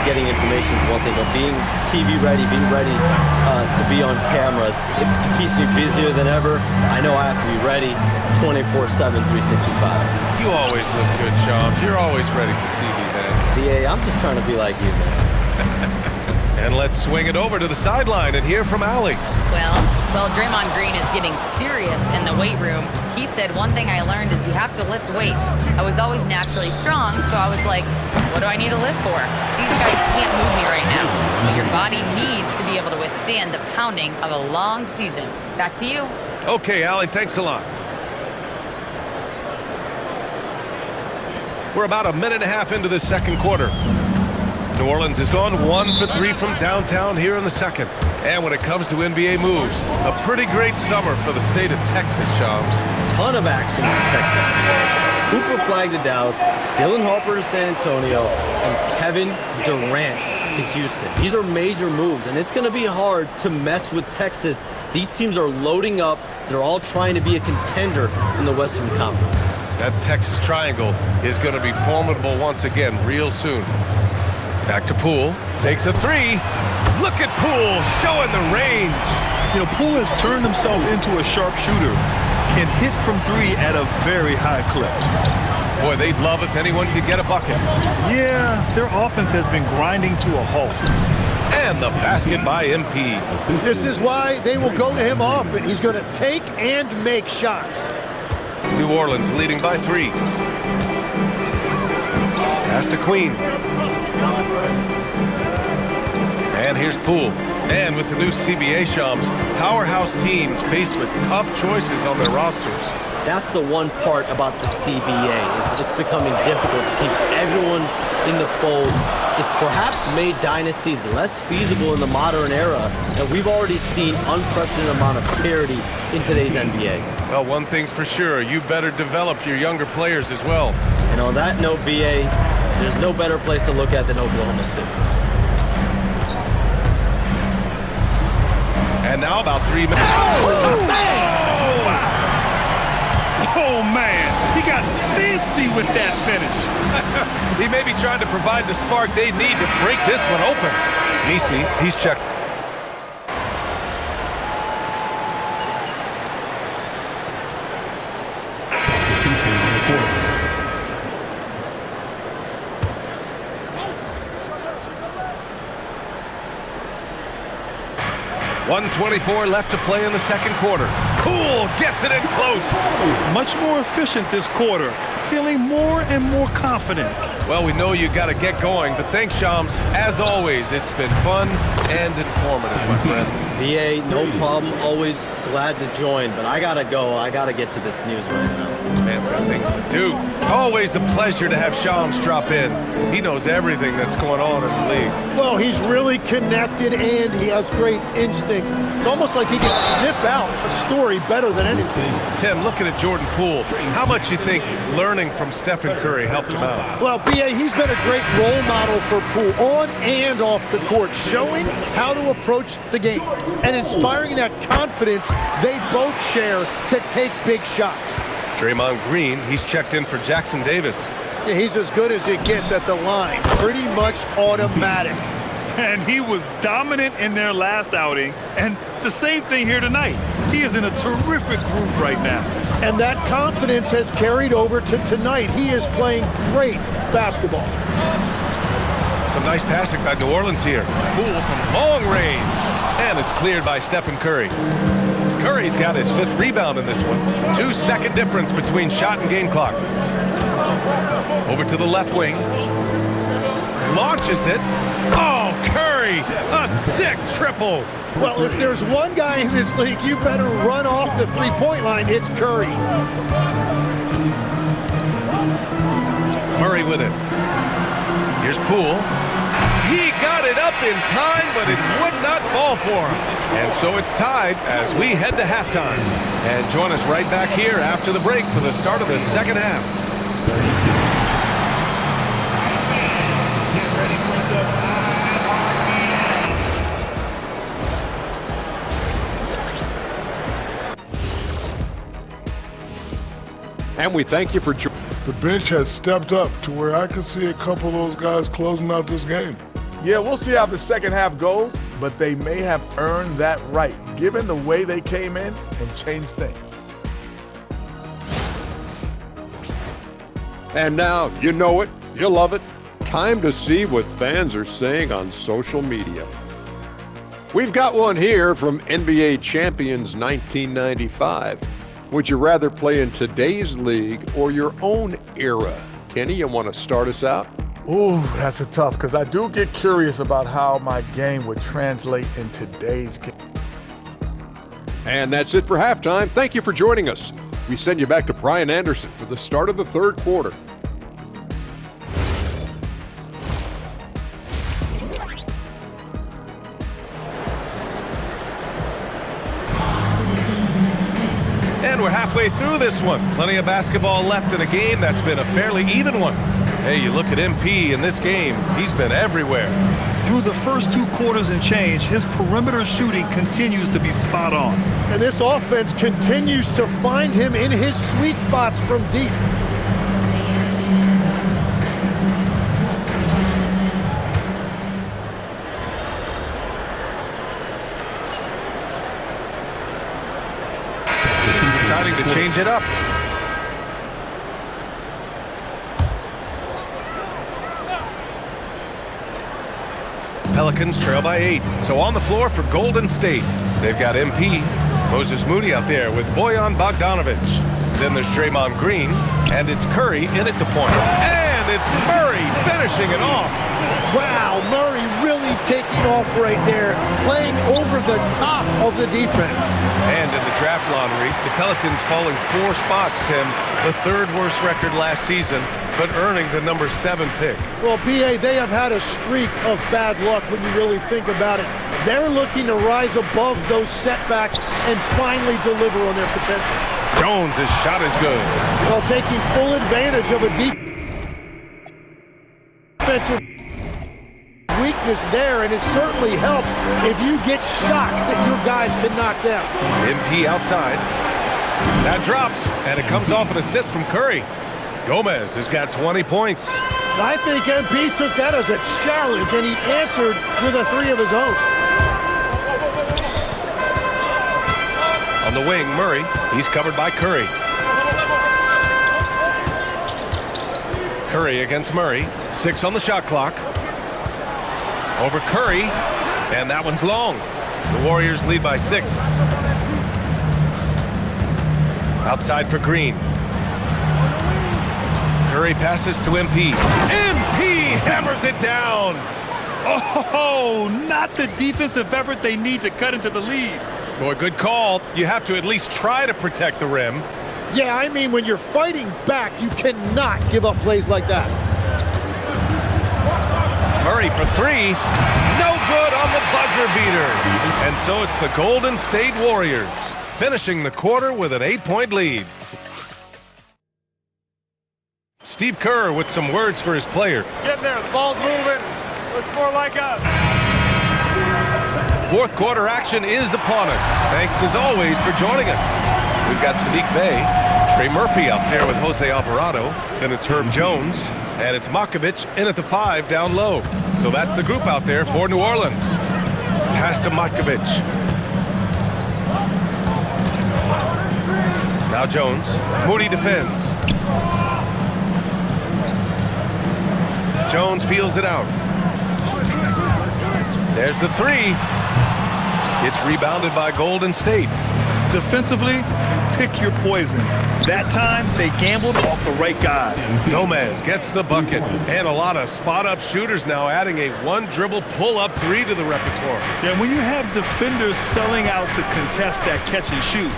getting information is one thing, but being TV ready, being ready to be on camera, it keeps me busier than ever. I know I have to be ready 24/7, 365. You always look good, Shams. You're always ready for TV, man. BA, I'm just trying to be like you, man. And let's swing it over to the sideline and hear from Allie. Well, Draymond Green is getting serious in the weight room. He said, one thing I learned is you have to lift weights. I was always naturally strong, so I was like, what do I need to lift for? These guys can't move me right now. But your body needs to be able to withstand the pounding of a long season. Back to you. Okay, Allie, thanks a lot. We're about a minute and a half into the second quarter. New Orleans has gone 1 for 3 from downtown here in the second. And when it comes to NBA moves, a pretty great summer for the state of Texas, Shams. Ton of action in Texas. Hooper flagged to Dallas, Dylan Harper to San Antonio, and Kevin Durant to Houston. These are major moves, and it's going to be hard to mess with Texas. These teams are loading up. They're all trying to be a contender in the Western Conference. That Texas triangle is going to be formidable once again real soon. Back to Poole, takes a three. Look at Poole showing the range. You know, Poole has turned himself into a sharpshooter. Can hit from three at a very high clip. Boy, they'd love if anyone could get a bucket. Yeah, their offense has been grinding to a halt. And the basket by MP. This is why they will go to him often. He's going to take and make shots. New Orleans leading by 3. Pass to Queen. And here's Poole. And with the new CBA, Shams, powerhouse teams faced with tough choices on their rosters. That's the one part about the CBA. It's becoming difficult to keep everyone in the fold. It's perhaps made dynasties less feasible in the modern era, and we've already seen unprecedented amount of parity in today's NBA. Well, one thing's for sure, you better develop your younger players as well. And on that note, BA, there's no better place to look at than Oklahoma City. And now about 3 minutes. Oh, man, he got fancy with that finish. He may be trying to provide the spark they need to break this one open. Nisi, he's checked. .124 left to play in the second quarter. Poole gets it in close. Much more efficient this quarter. Feeling more and more confident. Well, we know you got to get going, but thanks, Shams. As always, it's been fun and informative, my friend. BA, no problem. Always glad to join, but I gotta go. I gotta get to this news right now. Man's got things to do. Always a pleasure to have Shams drop in. He knows everything that's going on in the league. Well, he's really connected and he has great instincts. It's almost like he can sniff out a story better than anything. Tim, looking at Jordan Poole, how much you think learning from Stephen Curry helped him out? Well, BA, he's been a great role model for Poole on and off the court, showing how to approach the game and inspiring that confidence they both share to take big shots. Draymond Green, he's checked in for Jackson Davis. Yeah, he's as good as it gets at the line. Pretty much automatic. And he was dominant in their last outing. And the same thing here tonight. He is in a terrific groove right now. And that confidence has carried over to tonight. He is playing great basketball. Some nice passing by New Orleans here. Poole from long range. And it's cleared by Stephen Curry. Curry's got his 5th rebound in this one. 2-second difference between shot and game clock. Over to the left wing. Launches it. Oh, Curry! A sick triple! Well, if there's one guy in this league, you better run off the three-point line. It's Curry. Murray with it. Here's Poole. He got it up in time, but it would not fall for him. And so it's tied as we head to halftime. And join us right back here after the break for the start of the second half. And we thank you for joining. The bench has stepped up to where I could see a couple of those guys closing out this game. Yeah, we'll see how the second half goes, but they may have earned that right, given the way they came in and changed things. And now, you know it, you love it. Time to see what fans are saying on social media. We've got one here from NBA Champions 1995. Would you rather play in today's league or your own era? Kenny, you want to start us out? Ooh, that's a tough, because I do get curious about how my game would translate in today's game. And that's it for halftime. Thank you for joining us. We send you back to Brian Anderson for the start of the third quarter. And we're halfway through this one. Plenty of basketball left in a game that's been a fairly even one. Hey, you look at MP in this game, he's been everywhere. Through the first 2 quarters and change, his perimeter shooting continues to be spot on. And this offense continues to find him in his sweet spots from deep. Deciding to change it up. Pelicans trail by 8. So on the floor for Golden State, they've got MP, Moses Moody out there with Bojan Bogdanovic. Then there's Draymond Green, and it's Curry in at the point. And it's Murray finishing it off. Wow, Murray really taking off right there, playing over the top of the defense. And in the draft lottery, the Pelicans falling 4 spots, Tim. The 3rd worst record last season, but earning the number 7 pick. Well, B.A., they have had a streak of bad luck when you really think about it. They're looking to rise above those setbacks and finally deliver on their potential. Jones' shot is good. Well, taking full advantage of a defensive weakness there, and it certainly helps if you get shots that your guys can knock down. MP outside. That drops, and it comes off an assist from Curry. Gomez has got 20 points. I think MP took that as a challenge, and he answered with a 3 of his own. On the wing, Murray. He's covered by Curry. Curry against Murray. 6 on the shot clock. Over Curry, and that one's long. The Warriors lead by 6. Outside for Green. Curry passes to MP. MP hammers it down. Oh, not the defensive effort they need to cut into the lead. Boy, good call. You have to at least try to protect the rim. Yeah, I mean, when you're fighting back, you cannot give up plays like that. Murray for 3. No good on the buzzer beater. And so it's the Golden State Warriors finishing the quarter with an 8-point lead. Steve Kerr with some words for his player. Get there, the ball's moving. Looks more like us. 4th quarter action is upon us. Thanks as always for joining us. We've got Sadiq Bey, Trey Murphy out there with Jose Alvarado. Then it's Herb Jones, and it's Makovich in at the 5 down low. So that's the group out there for New Orleans. Pass to Makovich. Now Jones. Moody defends. Jones feels it out. There's the 3. It's rebounded by Golden State. Defensively, pick your poison. That time, they gambled off the right guy. Gomez gets the bucket. And a lot of spot-up shooters now adding a 1-dribble pull-up 3 to the repertoire. Yeah, when you have defenders selling out to contest that catch and shoot,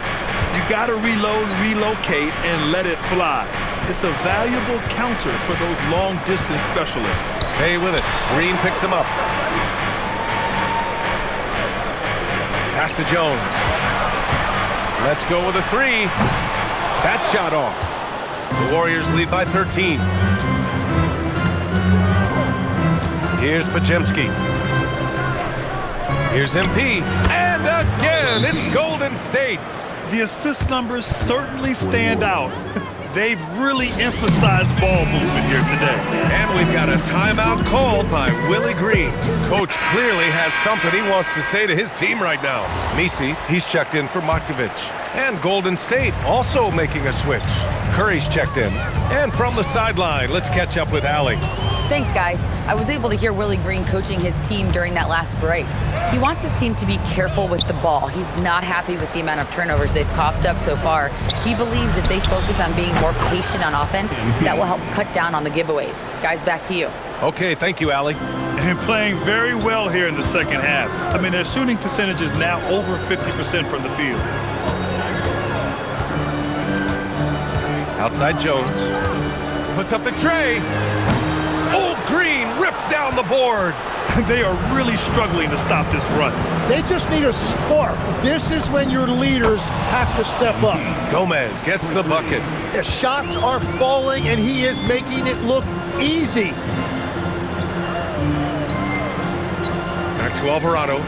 you got to reload, relocate, and let it fly. It's a valuable counter for those long-distance specialists. Hey with it. Green picks him up. Pass to Jones. Let's go with a 3. That shot off. The Warriors lead by 13. Here's Podziemski. Here's MP. And again, it's Golden State. The assist numbers certainly stand out. They've really emphasized ball movement here today. And we've got a timeout called by Willie Green. Coach clearly has something he wants to say to his team right now. Misi, he's checked in for Matkovic. And Golden State also making a switch. Curry's checked in. And from the sideline, let's catch up with Allie. Thanks, guys. I was able to hear Willie Green coaching his team during that last break. He wants his team to be careful with the ball. He's not happy with the amount of turnovers they've coughed up so far. He believes if they focus on being more patient on offense, that will help cut down on the giveaways. Guys, back to you. Okay, thank you, Allie. And playing very well here in the second half. I mean, their shooting percentage is now over 50% from the field. Outside Jones. Puts up the tray. Old Green rips down the board. They are really struggling to stop this run. They just need a spark. This is when your leaders have to step up. Gomez gets the bucket. The shots are falling, and he is making it look easy. Back to Alvarado.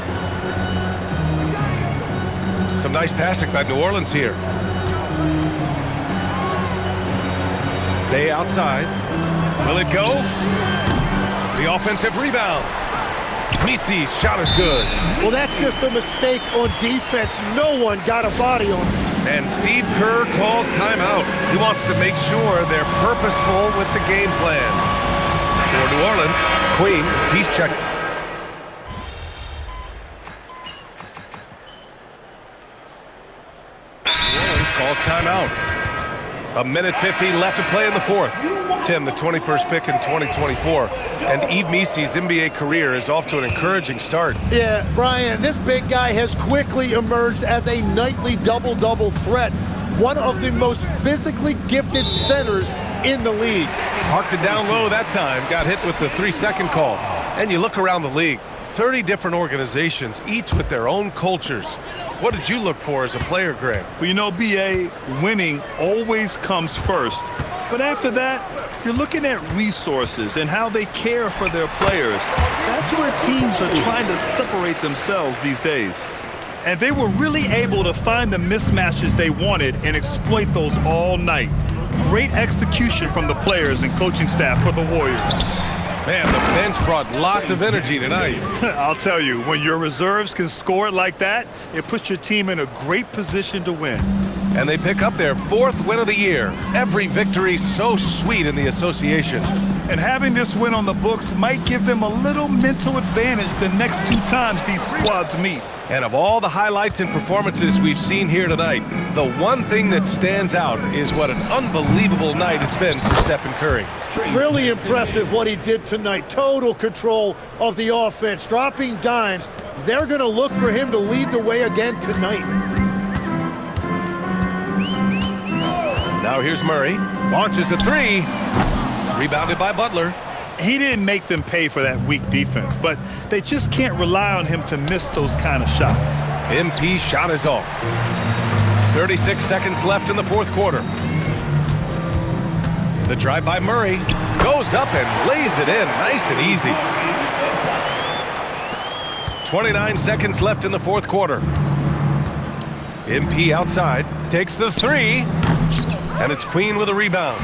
Some nice passing by New Orleans here. Bay outside. Will it go? The offensive rebound. Misi's shot is good. Well, that's just a mistake on defense. No one got a body on him. And Steve Kerr calls timeout. He wants to make sure they're purposeful with the game plan. For New Orleans, Queen, he's checked. New Orleans calls timeout. 1:50 left to play in the fourth. Tim, the 21st pick in 2024. And Yves Misi's NBA career is off to an encouraging start. Yeah, Brian, this big guy has quickly emerged as a nightly double-double threat. One of the most physically gifted centers in the league. Parked it down low that time. Got hit with the 3-second call. And you look around the league. 30 different organizations, each with their own cultures. What did you look for as a player, Greg? Well, you know, B.A., winning always comes first. But after that, you're looking at resources and how they care for their players. That's where teams are trying to separate themselves these days. And they were really able to find the mismatches they wanted and exploit those all night. Great execution from the players and coaching staff for the Warriors. Man, the bench brought lots of energy tonight. I'll tell you, when your reserves can score it like that, it puts your team in a great position to win. And they pick up their 4th win of the year. Every victory so sweet in the association. And having this win on the books might give them a little mental advantage the next 2 times these squads meet. And of all the highlights and performances we've seen here tonight, the one thing that stands out is what an unbelievable night it's been for Stephen Curry. Really impressive what he did tonight. Total control of the offense, dropping dimes. They're going to look for him to lead the way again tonight. Now here's Murray. Launches a 3. Rebounded by Butler. He didn't make them pay for that weak defense, but they just can't rely on him to miss those kind of shots. MP shot is off. 36 seconds left in the fourth quarter. The drive by Murray goes up and lays it in nice and easy. 29 seconds left in the fourth quarter. MP outside, takes the 3, and it's Queen with a rebound.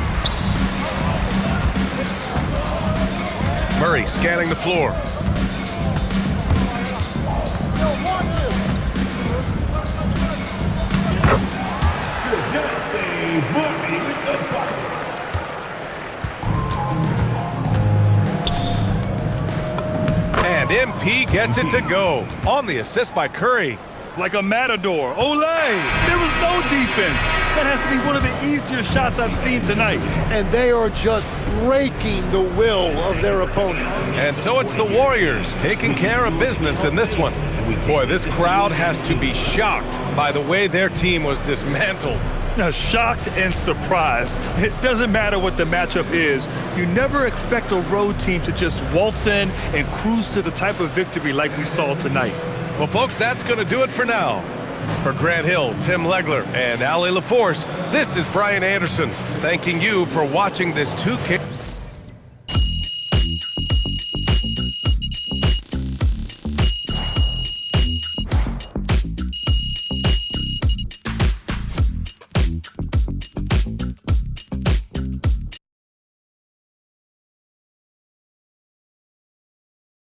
Murray scanning the floor. And MP gets it to go on the assist by Curry. Like a matador. Olay! There was no defense. That has to be one of the easier shots I've seen tonight. And they are just breaking the will of their opponent. And so it's the Warriors taking care of business in this one. Boy, this crowd has to be shocked by the way their team was dismantled. Now, shocked and surprised. It doesn't matter what the matchup is. You never expect a road team to just waltz in and cruise to the type of victory like we saw tonight. Well, folks, that's going to do it for now. For Grant Hill, Tim Legler, and Allie LaForce, this is Brian Anderson, thanking you for watching this 2K.